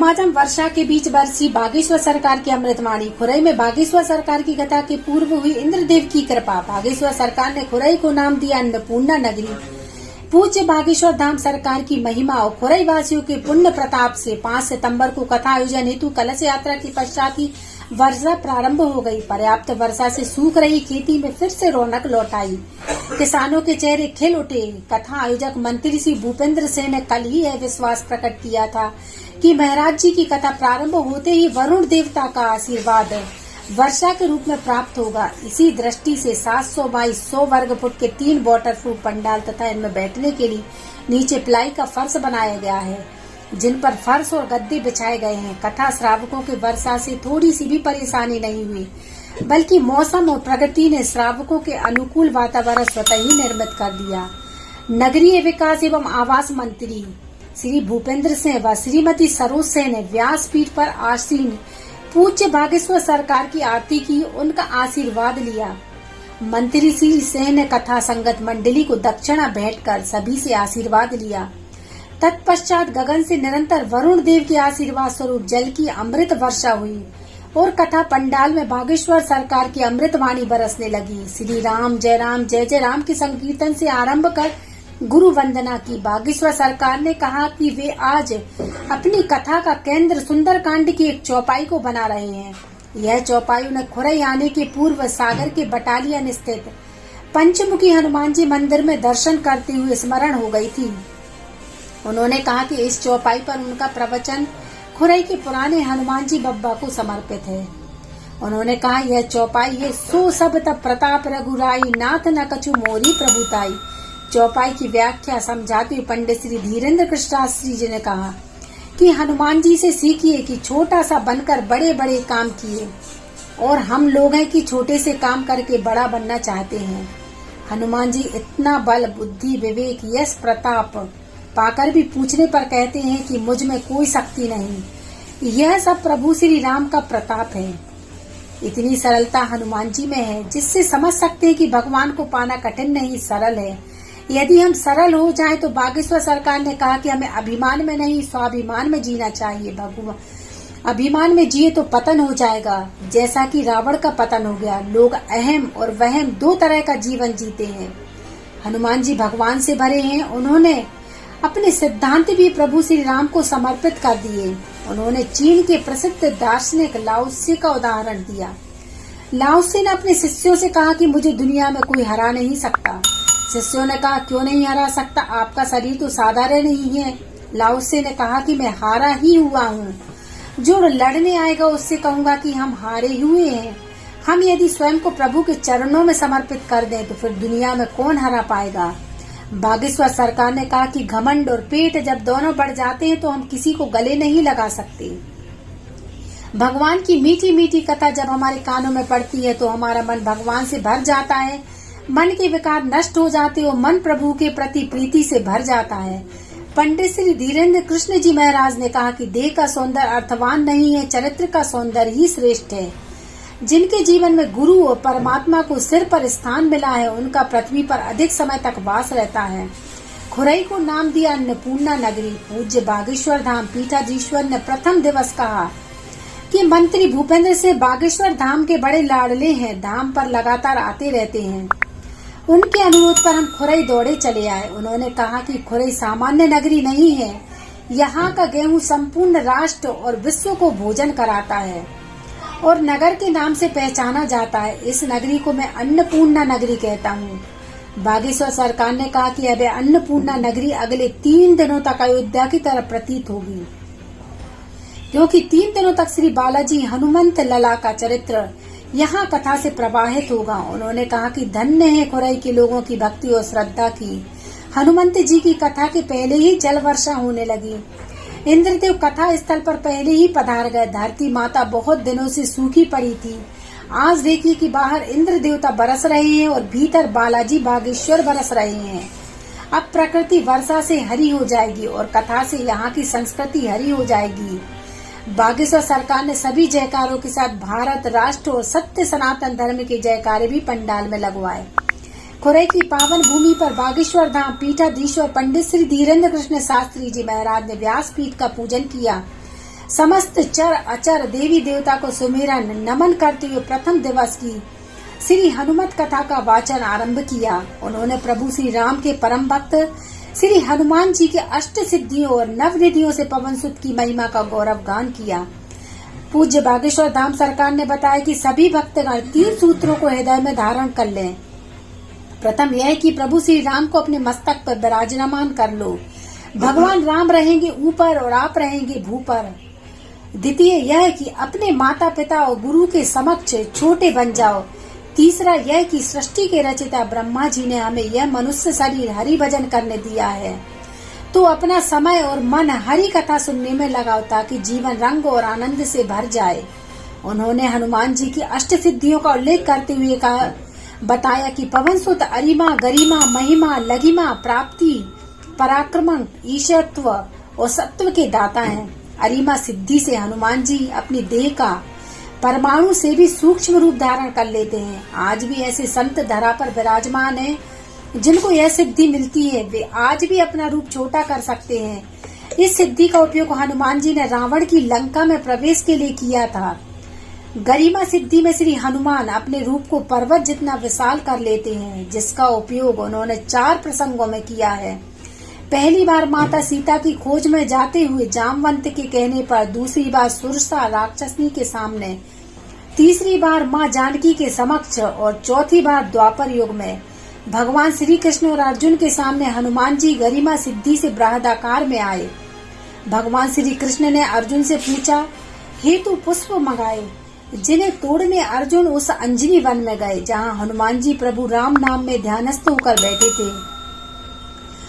झमाझम वर्षा के बीच बरसी बागेश्वर सरकार की अमृतवाणी। खुरई में बागेश्वर सरकार की कथा के पूर्व हुई इंद्रदेव की कृपा। बागेश्वर सरकार ने खुरई को नाम दिया अन्नपूर्णा नगरी। पूज्य बागेश्वर धाम सरकार की महिमा और खुरई वासियों के पुण्य प्रताप से 5 सितंबर को कथा आयोजन हेतु कलश यात्रा के पश्चात ही वर्षा प्रारंभ हो गई। पर्याप्त वर्षा से सूख रही खेती में फिर से रौनक लौट आई। किसानों के चेहरे खिल उठे। कथा आयोजक मंत्री श्री भूपेंद्र सिंह ने कल ही यह विश्वास प्रकट किया था कि महाराज जी की कथा प्रारंभ होते ही वरुण देवता का आशीर्वाद वर्षा के रूप में प्राप्त होगा। इसी दृष्टि से 700 बाई 100 वर्ग फुट के 3 वाटरप्रूफ पंडाल तथा इनमें बैठने के लिए नीचे प्लाई का फर्श बनाया गया है, जिन पर फर्श और गद्दे बिछाए गए हैं। कथा श्रावकों के वर्षा से थोड़ी सी भी परेशानी नहीं हुई, बल्कि मौसम और प्रकृति ने श्रावकों के अनुकूल वातावरण स्वतः ही निर्मित कर दिया। नगरीय विकास एवं आवास मंत्री श्री भूपेंद्र सिंह व श्रीमती सरोज सिंह ने व्यासपीठ पर आसीन पूज्य बागेश्वर सरकार की आरती की, उनका आशीर्वाद लिया। मंत्री श्री सिंह ने कथा संगत मंडली को दक्षिणा भेंट कर सभी से आशीर्वाद लिया। तत्पश्चात गगन से निरंतर वरुण देव के आशीर्वाद स्वरूप जल की अमृत वर्षा हुई और कथा पंडाल में बागेश्वर सरकार की अमृतवाणी बरसने लगी। श्री राम जय जय राम के संकीर्तन से आरंभ कर गुरु वंदना की। बागेश्वर सरकार ने कहा कि वे आज अपनी कथा का केंद्र सुंदरकांड की एक चौपाई को बना रहे हैं। यह चौपाई उन्हें खुरई आने के पूर्व सागर के बटालियन स्थित पंचमुखी हनुमान जी मंदिर में दर्शन करते हुए स्मरण हो गई थी। उन्होंने कहा कि इस चौपाई पर उनका प्रवचन खुरई के पुराने हनुमान जी बब्बा को समर्पित है। उन्होंने कहा, यह चौपाई है सो सब तब प्रताप रघुराई नाथ न कछु मोरी प्रभुताई। चौपाई की व्याख्या समझाते हुए पंडित श्री धीरेन्द्र कृष्णाश्री जी ने कहा कि हनुमान जी से सीखिए कि छोटा सा बनकर बड़े बड़े काम किए, और हम लोग हैं कि छोटे से काम करके बड़ा बनना चाहते हैं। हनुमान जी इतना बल बुद्धि विवेक यश प्रताप पाकर भी पूछने पर कहते हैं कि मुझ में कोई शक्ति नहीं। यह सब प्रभु श्री राम का प्रताप है। इतनी सरलता हनुमान जी में है जिससे समझ सकते हैं कि भगवान को पाना कठिन नहीं, सरल है। यदि हम सरल हो जाए तो बागेश्वर सरकार ने कहा कि हमें अभिमान में नहीं स्वाभिमान में जीना चाहिए। भगवान अभिमान में जिए तो पतन हो जाएगा, जैसा कि रावण का पतन हो गया। लोग अहम और वहम 2 तरह का जीवन जीते हैं। हनुमान जी भगवान से भरे हैं। उन्होंने अपने सिद्धांत भी प्रभु श्री राम को समर्पित कर दिए। उन्होंने चीन के प्रसिद्ध दार्शनिक लाओत्से का उदाहरण दिया। लाओत्से ने अपने शिष्यों से कहा कि मुझे दुनिया में कोई हरा नहीं सकता। शिष्यों ने कहा, क्यों नहीं हरा सकता, आपका शरीर तो साधारण नहीं है। लाओत्से ने कहा कि मैं हारा ही हुआ हूँ। जो लड़ने आएगा उससे कहूंगा कि हम हारे हुए हैं। हम यदि स्वयं को प्रभु के चरणों में समर्पित कर दें तो फिर दुनिया में कौन हरा पाएगा। बागेश्वर सरकार ने कहा कि घमंड और पेट जब दोनों बढ़ जाते हैं तो हम किसी को गले नहीं लगा सकते। भगवान की मीठी मीठी कथा जब हमारे कानों में पड़ती है तो हमारा मन भगवान से भर जाता है। मन के विकार नष्ट हो जाते और मन प्रभु के प्रति प्रीति से भर जाता है। पंडित श्री धीरेन्द्र कृष्ण जी महाराज ने कहा कि देह का सौंदर्य अर्थवान नहीं है, चरित्र का सौंदर्य ही श्रेष्ठ है। जिनके जीवन में गुरु और परमात्मा को सिर पर स्थान मिला है, उनका पृथ्वी पर अधिक समय तक वास रहता है। खुरई को नाम दिया अन्नपूर्णा नगरी। पूज्य बागेश्वर धाम पीठाधीश्वर ने प्रथम दिवस कहा कि मंत्री भूपेंद्र से बागेश्वर धाम के बड़े लाडले हैं, धाम पर लगातार आते रहते हैं। उनके अनुरोध पर हम खुरई दौड़े चले आए। उन्होंने कहा कि खुरई सामान्य नगरी नहीं है, यहाँ का गेहूं संपूर्ण राष्ट्र और विश्व को भोजन कराता है और नगर के नाम से पहचाना जाता है। इस नगरी को मैं अन्नपूर्णा नगरी कहता हूँ। बागेश्वर सरकार ने कहा कि अब अन्नपूर्णा नगरी अगले 3 दिनों तक अयोध्या की तरह प्रतीत होगी, क्योंकि 3 दिनों तक श्री बालाजी हनुमंत लला का चरित्र यहाँ कथा से प्रवाहित होगा। उन्होंने कहा कि धन्य है खुरई के लोगों की भक्ति और श्रद्धा की। हनुमंत जी की कथा के पहले ही जल वर्षा होने लगी। इंद्रदेव कथा स्थल पर पहले ही पधार गए। धरती माता बहुत दिनों से सूखी पड़ी थी। आज देखिए कि बाहर इंद्र देवता बरस रहे हैं और भीतर बालाजी बागेश्वर बरस रहे हैं। अब प्रकृति वर्षा से हरी हो जाएगी और कथा से यहाँ की संस्कृति हरी हो जाएगी। बागेश्वर सरकार ने सभी जयकारों के साथ भारत राष्ट्र और सत्य सनातन धर्म के जयकारे भी पंडाल में लगवाए। खुरई की पावन भूमि पर बागेश्वर धाम पीठाधीश्वर पंडित श्री धीरेन्द्र कृष्ण शास्त्री जी महाराज ने व्यासपीठ का पूजन किया। समस्त चर अचर देवी देवता को सुमेरन नमन करते हुए प्रथम दिवस की श्री हनुमत कथा का वाचन आरंभ किया। उन्होंने प्रभु श्री राम के परम भक्त श्री हनुमान जी के अष्ट सिद्धियों और नवनिधियों से पवन सुत की महिमा का गौरव गान किया। पूज्य बागेश्वर धाम सरकार ने बताया कि सभी भक्तगण 3 सूत्रों को हृदय में धारण कर लें। प्रथम यह कि प्रभु श्री राम को अपने मस्तक पर विराजमान कर लो। भगवान राम रहेंगे ऊपर और आप रहेंगे भू पर। द्वितीय यह कि अपने माता पिता और गुरु के समक्ष छोटे बन जाओ। तीसरा यह कि सृष्टि के रचयिता ब्रह्मा जी ने हमें यह मनुष्य शरीर हरि भजन करने दिया है, तो अपना समय और मन हरि कथा सुनने में लगाओ ताकि जीवन रंग और आनंद से भर जाए। उन्होंने हनुमान जी की अष्ट सिद्धियों का उल्लेख करते हुए बताया कि पवन सुत अरिमा गरिमा महिमा लघिमा प्राप्ति पराक्रमण ईशत्व और सत्व के दाता हैं। अरिमा सिद्धि से हनुमान जी अपनी देह का परमाणु से भी सूक्ष्म रूप धारण कर लेते हैं। आज भी ऐसे संत धरा पर विराजमान हैं जिनको यह सिद्धि मिलती है, वे आज भी अपना रूप छोटा कर सकते हैं। इस सिद्धि का उपयोग हनुमान जी ने रावण की लंका में प्रवेश के लिए किया था। गरिमा सिद्धि में श्री हनुमान अपने रूप को पर्वत जितना विशाल कर लेते हैं, जिसका उपयोग उन्होंने 4 प्रसंगों में किया है। पहली बार माता सीता की खोज में जाते हुए जामवंत के कहने पर, दूसरी बार सुरसा राक्षसनी के सामने, तीसरी बार माँ जानकी के समक्ष और चौथी बार द्वापर युग में भगवान श्री कृष्ण और अर्जुन के सामने हनुमान जी गरिमा सिद्धि से बृहदाकार में आए। भगवान श्री कृष्ण ने अर्जुन से पूछा, हेतु पुष्प मंगाए, जिन्हें तोड़ने अर्जुन उस अंजनी वन में गए जहाँ हनुमान जी प्रभु राम नाम में ध्यानस्थ होकर बैठे थे।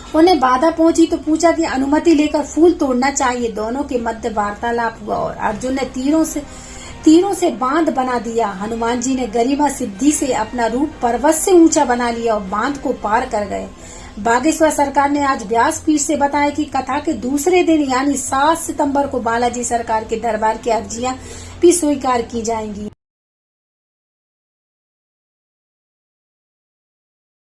उन्हें बाधा पहुंची तो पूछा कि अनुमति लेकर फूल तोड़ना चाहिए। दोनों के मध्य वार्तालाप हुआ और अर्जुन ने तीरों से बांध बना दिया। हनुमान जी ने गरिमा सिद्धि से अपना रूप पर्वत से ऊंचा बना लिया और बांध को पार कर गए। बागेश्वर सरकार ने आज व्यासपीठ से बताया कि कथा के दूसरे दिन यानी 7 सितंबर को बालाजी सरकार के दरबार की अर्जियां भी स्वीकार की जाएंगी।